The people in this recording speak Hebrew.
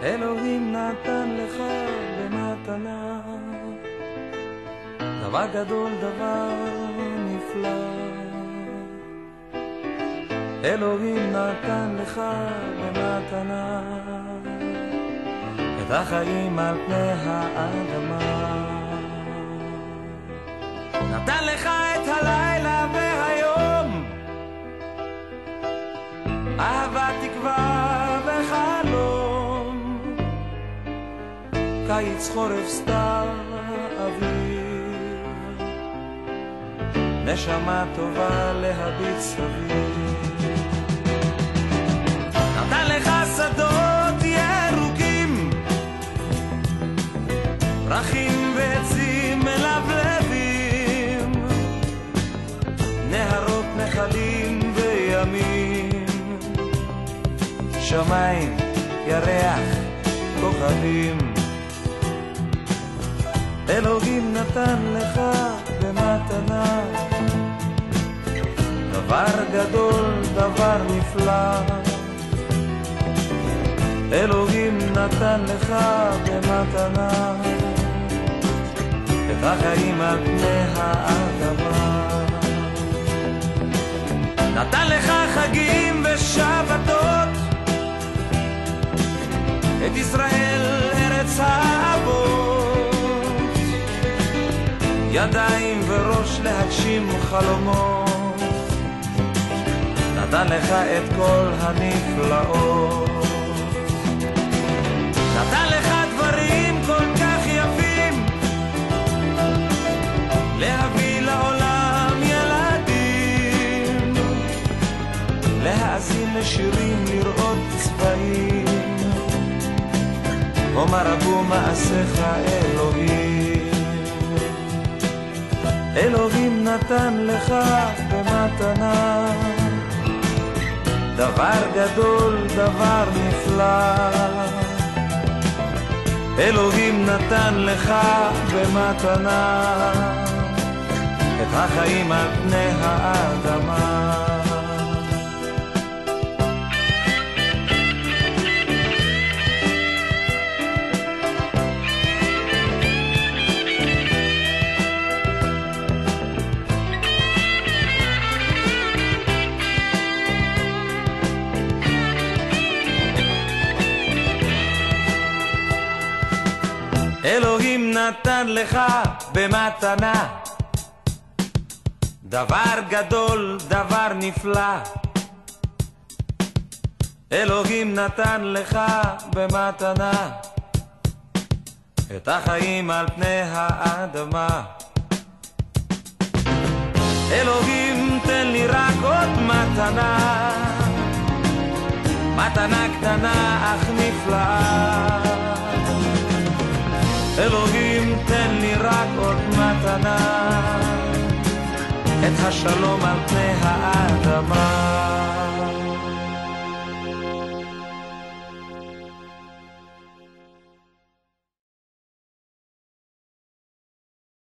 אלוהים נתן לך במתנה דבר גדול, דבר נפלא. אלוהים נתן לך במתנה את החיים על פני האדמה. נתן לך את הלילה והיום, אהבה, תקווה וחלום, קיץ, חורף, סתיו, אביב, נשמה טובה להביט סביב. נתן לך שדות ירוקים, פרחים ועצים מלבלבים, נהרות, נחלים וימים, שמיים, ירח, כוכבים. אלוהים נתן לך במתנה דבר גדול, דבר נפלא. אלוהים נתן לך במתנה את החיים על פני האדמה. נתן לך חגים ושבתות, את ישראל ארץ האבות, ידיים וראש להגשים חלומות. נתן לך את כל הנפלאות, נתן לך דברים כל כך יפים, להביא לעולם ילדים, להאזין לשירים, לראות צבעים. אומר רבו מעשיך אלוהים. אלוהים נתן לך במתנה דבר גדול, דבר נפלא. אלוהים נתן לך במתנה את החיים על פני האדמה. אלוהים נתן לך במתנה דבר גדול, דבר נפלא. אלוהים נתן לך במתנה את החיים על פני האדמה. אלוהים תן לי רק עוד מתנה, מתנה קטנה אך נפלאה. אלוהים תן לי רק עוד מתנה, את השלום על פני האדמה.